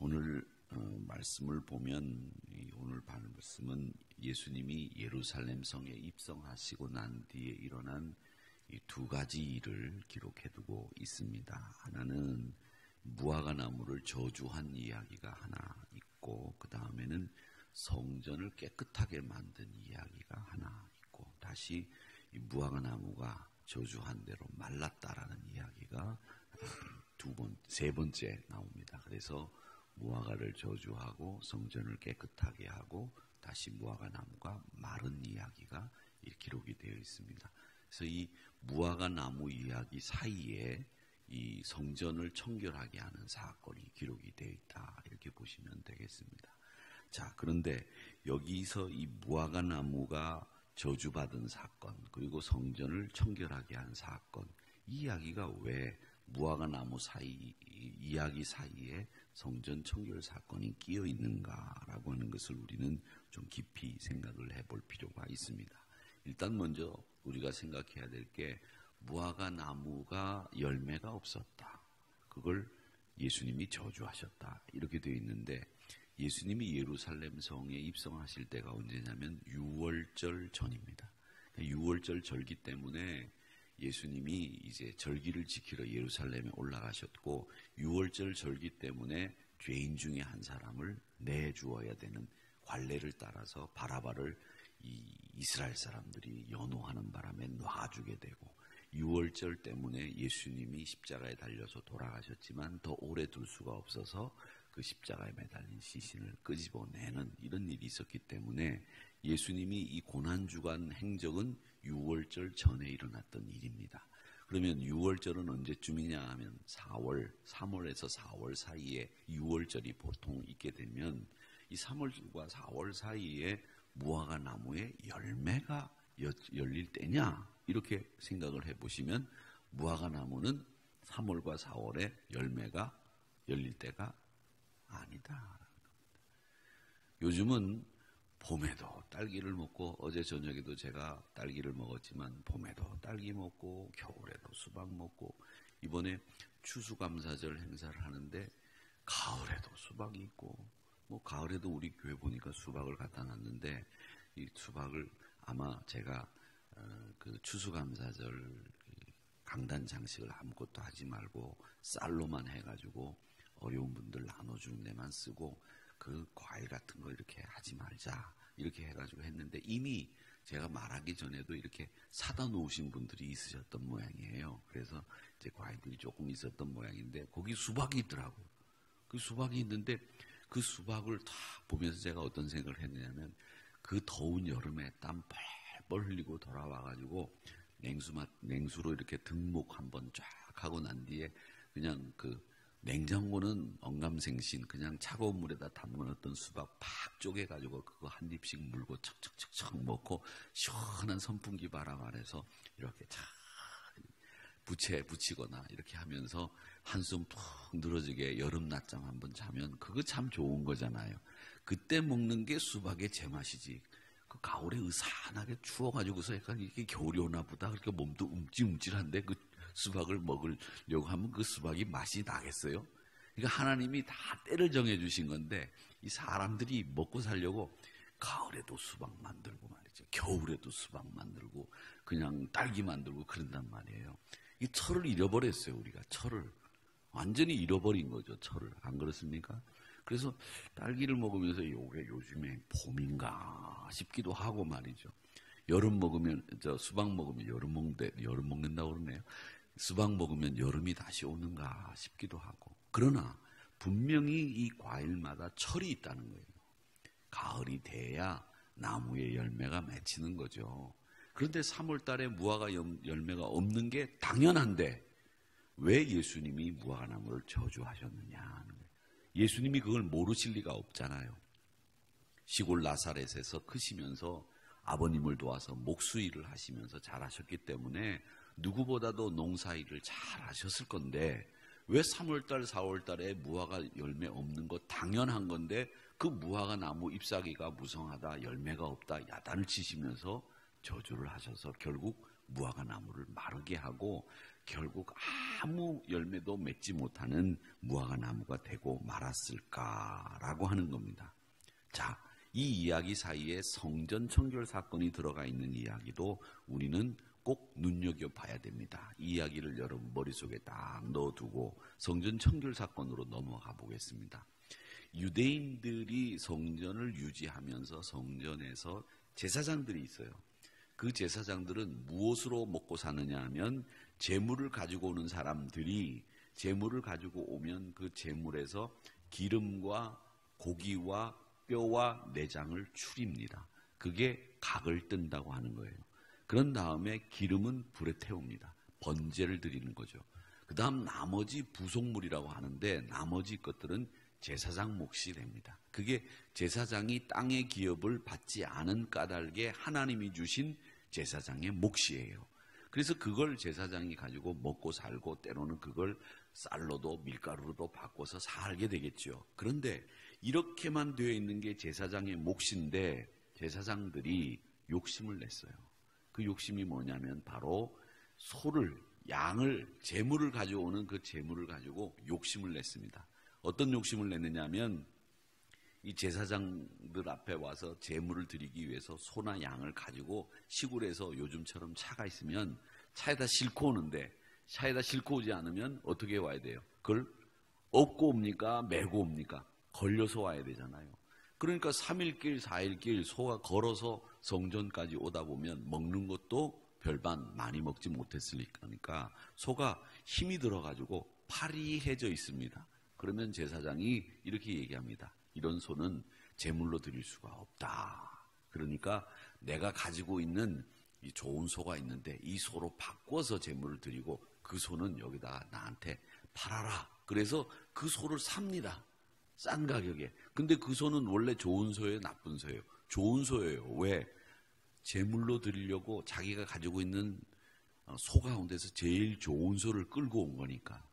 오늘 말씀을 보면 오늘 말씀은 예수님이 예루살렘 성에 입성하시고 난 뒤에 일어난 이 두 가지 일을 기록해두고 있습니다. 하나는 무화과 나무를 저주한 이야기가 하나 있고, 그 다음에는 성전을 깨끗하게 만든 이야기가 하나 있고, 다시 이 무화과 나무가 저주한 대로 말랐다라는 이야기가 세 번째 나옵니다. 그래서 무화과를 저주하고 성전을 깨끗하게 하고 다시 무화과 나무가 마른 이야기가 기록이 되어 있습니다. 그래서 이 무화과 나무 이야기 사이에 이 성전을 청결하게 하는 사건이 기록이 되어 있다, 이렇게 보시면 되겠습니다. 자, 그런데 여기서 이 무화과 나무가 저주받은 사건, 그리고 성전을 청결하게 한 사건, 이 이야기가 왜 무화과 나무 이야기 사이에 성전 청결 사건이 끼어 있는가라고 하는 것을 우리는 좀 깊이 생각을 해볼 필요가 있습니다. 일단 먼저 우리가 생각해야 될 게 무화과 나무가 열매가 없었다. 그걸 예수님이 저주하셨다. 이렇게 되어 있는데, 예수님이 예루살렘 성에 입성하실 때가 언제냐면 6월절 전입니다. 6월절 절기 때문에 예수님이 이제 절기를 지키러 예루살렘에 올라가셨고, 6월절 절기 때문에 죄인 중에 한 사람을 내주어야 되는 관례를 따라서 바라바를 이 이스라엘 사람들이 연호하는 바람에 놔주게 되고, 6월절 때문에 예수님이 십자가에 달려서 돌아가셨지만 더 오래 둘 수가 없어서 그 십자가에 매달린 시신을 끄집어내는 이런 일이 있었기 때문에 예수님이 이 고난주간 행적은 6월절 전에 일어났던 일입니다. 그러면 6월절은 언제쯤이냐 하면 3월에서 4월 사이에 6월절이 보통 있게 되면, 이 3월과 4월 사이에 무화과 나무에 열매가 열릴 때냐, 이렇게 생각을 해보시면 무화과 나무는 3월과 4월에 열매가 열릴 때가 아니다. 요즘은 봄에도 딸기를 먹고, 어제 저녁에도 제가 딸기를 먹었지만 봄에도 딸기 먹고 겨울에도 수박 먹고, 이번에 추수감사절 행사를 하는데 가을에도 수박이 있고, 가을에도 우리 교회 보니까 수박을 갖다 놨는데, 이 수박을 아마 제가 그 추수감사절 강단 장식을 아무것도 하지 말고 쌀로만 해가지고 어려운 분들 나눠주는 데만 쓰고 그 과일 같은 거 이렇게 하지 말자, 이렇게 해가지고 했는데, 이미 제가 말하기 전에도 이렇게 사다 놓으신 분들이 있으셨던 모양이에요. 그래서 이제 과일들이 조금 있었던 모양인데 거기 수박이 있더라고요. 그 수박이 있는데 그 수박을 다 보면서 제가 어떤 생각을 했느냐면, 그 더운 여름에 땀 뻘뻘 흘리고 돌아와가지고 냉수로 이렇게 등목 한번 쫙 하고 난 뒤에 그냥 그 냉장고는 언감생신 그냥 차가운 물에다 담궈놨던 수박 팍 쪼개가지고 그거 한 입씩 물고 척척척척 먹고 시원한 선풍기 바람 아래서 이렇게 착 부채에 붙이거나 이렇게 하면서 한숨 푹 늘어지게 여름 낮잠 한번 자면 그거 참 좋은 거잖아요. 그때 먹는 게 수박의 제맛이지. 그 가을에 으산하게 추워가지고서 약간 이게 겨울이 오나 보다 그렇게 몸도 움찔움찔한데 그 수박을 먹으려고 하면 그 수박이 맛이 나겠어요? 그러니까 하나님이 다 때를 정해주신 건데, 이 사람들이 먹고 살려고 가을에도 수박 만들고 말이죠, 겨울에도 수박 만들고 그냥 딸기 만들고 그런단 말이에요. 이 철을 잃어버렸어요. 우리가 철을 완전히 잃어버린 거죠. 철을. 안 그렇습니까? 그래서 딸기를 먹으면서 요게 요즘에 봄인가 싶기도 하고 말이죠. 여름 먹으면, 수박 먹으면 여름 먹는다고 그러네요. 수박 먹으면 여름이 다시 오는가 싶기도 하고. 그러나 분명히 이 과일마다 철이 있다는 거예요. 가을이 돼야 나무에 열매가 맺히는 거죠. 그런데 3월 달에 무화과 열매가 없는 게 당연한데 왜 예수님이 무화과 나무를 저주하셨느냐 하는 거예요. 예수님이 그걸 모르실 리가 없잖아요. 시골 나사렛에서 크시면서 아버님을 도와서 목수일을 하시면서 잘하셨기 때문에 누구보다도 농사일을 잘 하셨을 건데, 왜 3월달 4월달에 무화과 열매 없는 거 당연한 건데 그 무화과 나무 잎사귀가 무성하다, 열매가 없다 야단을 치시면서 저주를 하셔서 결국 무화과 나무를 마르게 하고 결국 아무 열매도 맺지 못하는 무화과 나무가 되고 말았을까라고 하는 겁니다. 자, 이 이야기 사이에 성전 청결 사건이 들어가 있는 이야기도 우리는 꼭 눈여겨봐야 됩니다. 이 이야기를 여러분 머릿속에 딱 넣어두고 성전 청결 사건으로 넘어가 보겠습니다. 유대인들이 성전을 유지하면서 성전에서 제사장들이 있어요. 그 제사장들은 무엇으로 먹고 사느냐 하면 제물을 가지고 오는 사람들이 제물을 가지고 오면 그 제물에서 기름과 고기와 뼈와 내장을 추립니다. 그게 각을 뜬다고 하는 거예요. 그런 다음에 기름은 불에 태웁니다. 번제를 드리는 거죠. 그 다음 나머지 부속물이라고 하는데 나머지 것들은 제사장 몫이 됩니다. 그게 제사장이 땅의 기업을 받지 않은 까닭에 하나님이 주신 제사장의 몫이에요. 그래서 그걸 제사장이 가지고 먹고 살고 때로는 그걸 쌀로도 밀가루로도 바꿔서 살게 되겠죠. 그런데 이렇게만 되어 있는 게 제사장의 몫인데 제사장들이 욕심을 냈어요. 그 욕심이 뭐냐면 바로 소를, 양을, 제물을 가져오는 그 제물을 가지고 욕심을 냈습니다. 어떤 욕심을 냈느냐 하면 이 제사장들 앞에 와서 제물을 드리기 위해서 소나 양을 가지고 시골에서 요즘처럼 차가 있으면 차에다 싣고 오는데 차에다 싣고 오지 않으면 어떻게 와야 돼요? 그걸 업고 옵니까? 메고 옵니까? 걸려서 와야 되잖아요. 그러니까 3일길, 4일길 소가 걸어서 성전까지 오다 보면 먹는 것도 별반 많이 먹지 못했으니까 소가 힘이 들어가지고 파리해져 있습니다. 그러면 제사장이 이렇게 얘기합니다. 이런 소는 제물로 드릴 수가 없다. 그러니까 내가 가지고 있는 이 좋은 소가 있는데 이 소로 바꿔서 제물을 드리고 그 소는 여기다가 나한테 팔아라. 그래서 그 소를 삽니다. 싼 가격에. 근데 그 소는 원래 좋은 소예요? 나쁜 소예요? 좋은 소예요. 왜? 제물로 드리려고 자기가 가지고 있는 소 가운데서 제일 좋은 소를 끌고 온 거니까.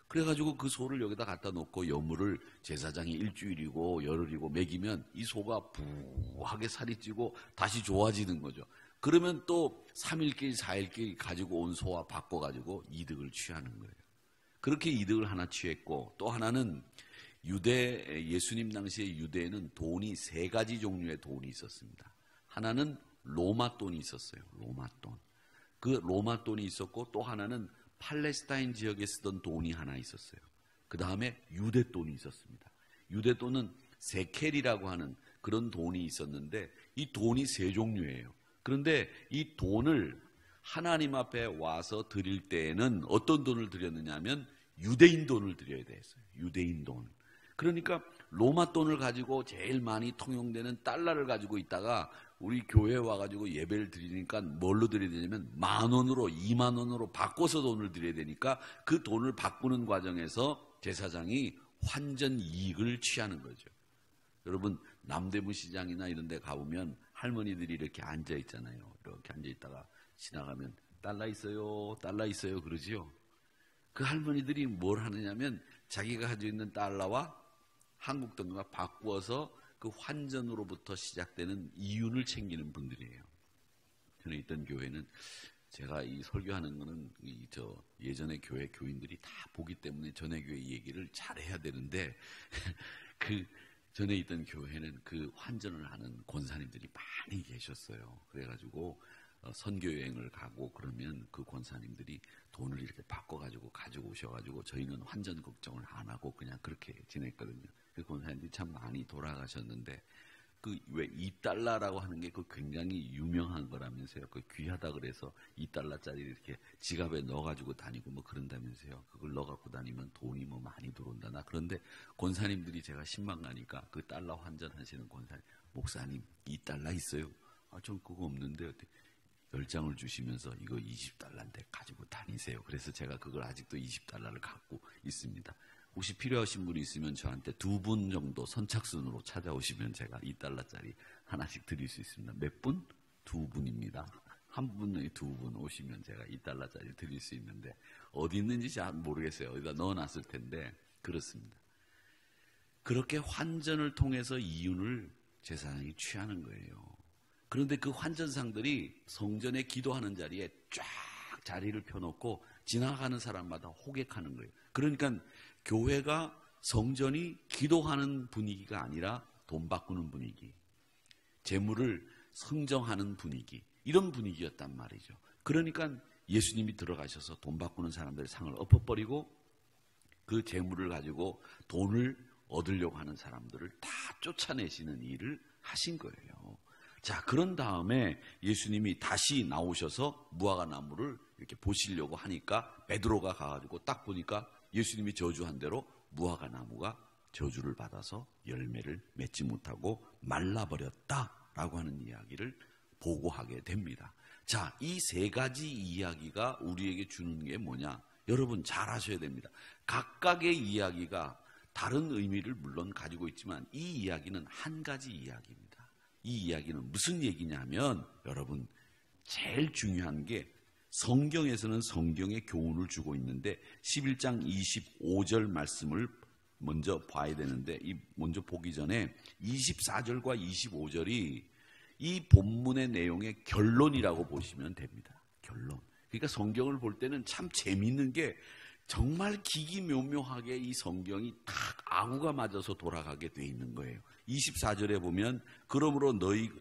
그래가지고 그 소를 여기다 갖다 놓고 여물을 제사장이 일주일이고 열흘이고 먹이면 이 소가 부하게 살이 찌고 다시 좋아지는 거죠. 그러면 또 3일길 4일길 가지고 온 소와 바꿔가지고 이득을 취하는 거예요. 그렇게 이득을 하나 취했고 또 하나는 예수님 당시에 유대에는 돈이 3가지 종류의 돈이 있었습니다. 하나는 로마 돈이 있었어요. 로마 돈. 그 로마 돈이 있었고 또 하나는 팔레스타인 지역에 쓰던 돈이 하나 있었어요. 그 다음에 유대 돈이 있었습니다. 유대 돈은 세켈이라고 하는 그런 돈이 있었는데 이 돈이 3종류예요. 그런데 이 돈을 하나님 앞에 와서 드릴 때에는 어떤 돈을 드렸느냐 하면 유대인 돈을 드려야 됐어요. 유대인 돈. 그러니까 로마 돈을 가지고 제일 많이 통용되는 달러를 가지고 있다가 우리 교회에 와가지고 예배를 드리니까 뭘로 드려야 되냐면 10,000원으로 20,000원으로 바꿔서 돈을 드려야 되니까 그 돈을 바꾸는 과정에서 제사장이 환전 이익을 취하는 거죠. 여러분 남대문 시장이나 이런 데 가보면 할머니들이 이렇게 앉아 있잖아요. 이렇게 앉아 있다가 지나가면 달러 있어요, 달러 있어요 그러지요. 그 할머니들이 뭘 하느냐면 자기가 가지고 있는 달러와 한국 돈과 바꾸어서 그 환전으로부터 시작되는 이윤을 챙기는 분들이에요. 저는 있던 교회는 제가 이 설교하는 거는 예전에 교회 교인들이 다 보기 때문에 전에 교회 얘기를 잘해야 되는데 그 전에 있던 교회는 그 환전을 하는 권사님들이 많이 계셨어요. 그래가지고 선교 여행을 가고 그러면 그 권사님들이 돈을 이렇게 바꿔가지고 가지고 오셔가지고 저희는 환전 걱정을 안 하고 그냥 그렇게 지냈거든요. 그 권사님들이 참 많이 돌아가셨는데 그 왜 2달러라고 하는 게 그 굉장히 유명한 거라면서요. 그 귀하다 그래서 2달러짜리 이렇게 지갑에 넣어가지고 다니고 뭐 그런다면서요. 그걸 넣어갖고 다니면 돈이 뭐 많이 들어온다. 나 그런데 권사님들이 제가 신방 가니까 그 달러 환전하시는 권사님, 목사님 2달러 있어요? 아, 전 그거 없는데 10장을 주시면서 이거 20달러인데 가지고 다니세요. 그래서 제가 그걸 아직도 20달러를 갖고 있습니다. 혹시 필요하신 분이 있으면 저한테 2분 정도 선착순으로 찾아오시면 제가 2달러짜리 하나씩 드릴 수 있습니다. 몇 분? 2분입니다. 한 분에 2분 오시면 제가 2달러짜리 드릴 수 있는데 어디 있는지 잘 모르겠어요. 어디다 넣어놨을 텐데 그렇습니다. 그렇게 환전을 통해서 이윤을 제사장이 취하는 거예요. 그런데 그 환전상들이 성전에 기도하는 자리에 쫙 자리를 펴놓고 지나가는 사람마다 호객하는 거예요. 그러니까 교회가 성전이 기도하는 분위기가 아니라 돈 바꾸는 분위기, 재물을 성정하는 분위기, 이런 분위기였단 말이죠. 그러니까 예수님이 들어가셔서 돈 바꾸는 사람들의 상을 엎어버리고 그 재물을 가지고 돈을 얻으려고 하는 사람들을 다 쫓아내시는 일을 하신 거예요. 자, 그런 다음에 예수님이 다시 나오셔서 무화과 나무를 이렇게 보시려고 하니까 베드로가 가가지고 딱 보니까 예수님이 저주한 대로 무화과 나무가 저주를 받아서 열매를 맺지 못하고 말라버렸다라고 하는 이야기를 보고하게 됩니다. 자, 이 세 가지 이야기가 우리에게 주는 게 뭐냐? 여러분 잘 아셔야 됩니다. 각각의 이야기가 다른 의미를 물론 가지고 있지만 이 이야기는 한 가지 이야기입니다. 이 이야기는 무슨 얘기냐면 여러분 제일 중요한 게 성경에서는 성경의 교훈을 주고 있는데 11장 25절 말씀을 먼저 봐야 되는데 먼저 보기 전에 24절과 25절이 이 본문의 내용의 결론이라고 보시면 됩니다. 결론. 그러니까 성경을 볼 때는 참 재미있는 게 정말 기기묘묘하게 이 성경이 딱 아구가 맞아서 돌아가게 돼 있는 거예요. 24절에 보면 그러므로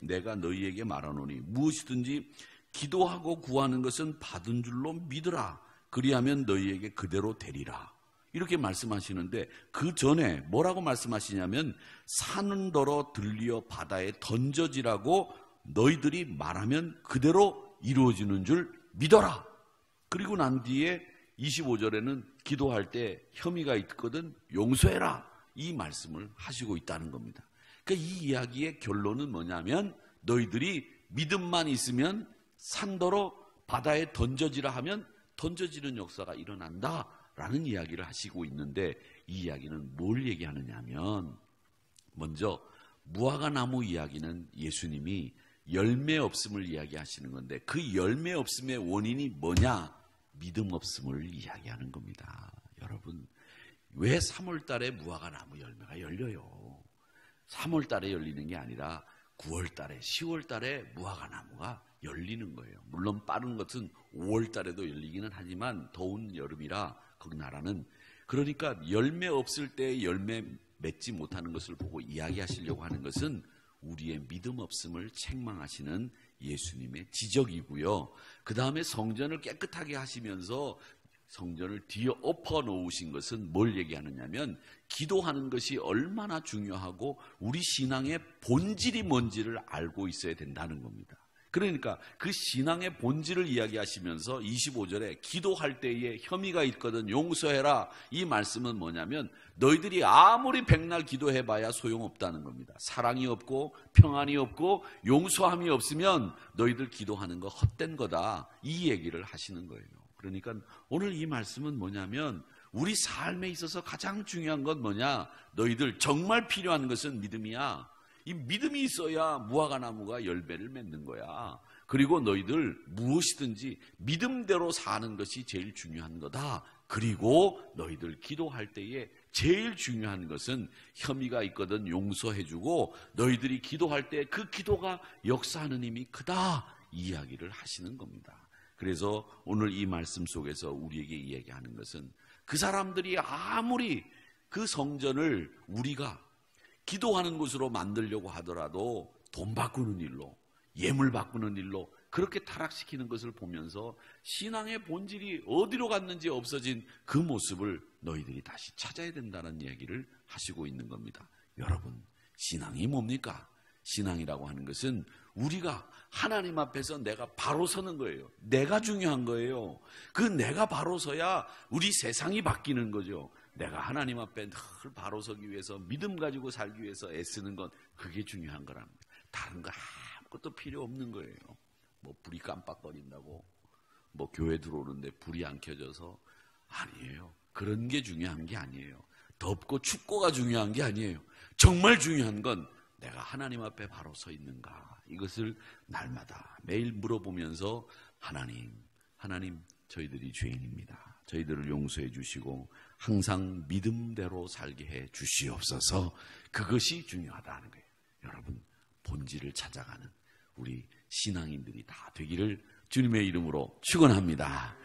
내가 너희에게 말하노니 무엇이든지 기도하고 구하는 것은 받은 줄로 믿으라. 그리하면 너희에게 그대로 되리라. 이렇게 말씀하시는데 그 전에 뭐라고 말씀하시냐면 산더러 들리어 바다에 던져지라고 너희들이 말하면 그대로 이루어지는 줄 믿어라. 그리고 난 뒤에 25절에는 기도할 때 혐의가 있거든 용서해라. 이 말씀을 하시고 있다는 겁니다. 그러니까 이 이야기의 결론은 뭐냐면 너희들이 믿음만 있으면 산더러 바다에 던져지라 하면 던져지는 역사가 일어난다라는 이야기를 하시고 있는데 이 이야기는 뭘 얘기하느냐면 먼저 무화과 나무 이야기는 예수님이 열매 없음을 이야기하시는 건데 그 열매 없음의 원인이 뭐냐? 믿음 없음을 이야기하는 겁니다. 여러분 왜 3월 달에 무화과 나무 열매가 열려요? 3월 달에 열리는 게 아니라 9월 달에 10월 달에 무화과 나무가 열리는 거예요. 물론 빠른 것은 5월 달에도 열리기는 하지만 더운 여름이라 거기 나라는 그러니까 열매 없을 때 열매 맺지 못하는 것을 보고 이야기하시려고 하는 것은 우리의 믿음 없음을 책망하시는 예수님의 지적이고요. 그 다음에 성전을 깨끗하게 하시면서 성전을 뒤엎어 놓으신 것은 뭘 얘기하느냐면 기도하는 것이 얼마나 중요하고 우리 신앙의 본질이 뭔지를 알고 있어야 된다는 겁니다. 그러니까 그 신앙의 본질을 이야기하시면서 25절에 기도할 때에 혐의가 있거든 용서해라. 이 말씀은 뭐냐면 너희들이 아무리 백날 기도해봐야 소용없다는 겁니다. 사랑이 없고 평안이 없고 용서함이 없으면 너희들 기도하는 거 헛된 거다. 이 얘기를 하시는 거예요. 그러니까 오늘 이 말씀은 뭐냐면 우리 삶에 있어서 가장 중요한 건 뭐냐? 너희들 정말 필요한 것은 믿음이야. 이 믿음이 있어야 무화과 나무가 열매를 맺는 거야. 그리고 너희들 무엇이든지 믿음대로 사는 것이 제일 중요한 거다. 그리고 너희들 기도할 때에 제일 중요한 것은 혐의가 있거든 용서해주고 너희들이 기도할 때 그 기도가 역사하는 힘이 크다. 이 이야기를 하시는 겁니다. 그래서 오늘 이 말씀 속에서 우리에게 이야기하는 것은 그 사람들이 아무리 그 성전을 우리가 기도하는 곳으로 만들려고 하더라도 돈 바꾸는 일로 예물 바꾸는 일로 그렇게 타락시키는 것을 보면서 신앙의 본질이 어디로 갔는지 없어진 그 모습을 너희들이 다시 찾아야 된다는 이야기를 하시고 있는 겁니다. 여러분 신앙이 뭡니까? 신앙이라고 하는 것은 우리가 하나님 앞에서 내가 바로 서는 거예요. 내가 중요한 거예요. 그 내가 바로 서야 우리 세상이 바뀌는 거죠. 내가 하나님 앞에 늘 바로 서기 위해서 믿음 가지고 살기 위해서 애쓰는 건 그게 중요한 거랍니다. 다른 거 아무것도 필요 없는 거예요. 뭐 불이 깜빡거린다고 뭐 교회 들어오는데 불이 안 켜져서 아니에요. 그런 게 중요한 게 아니에요. 덥고 춥고가 중요한 게 아니에요. 정말 중요한 건 내가 하나님 앞에 바로 서 있는가. 이것을 날마다 매일 물어보면서 하나님 저희들이 죄인입니다. 저희들을 용서해 주시고 항상 믿음대로 살게 해 주시옵소서. 그것이 중요하다는 거예요. 여러분 본질을 찾아가는 우리 신앙인들이 다 되기를 주님의 이름으로 축원합니다.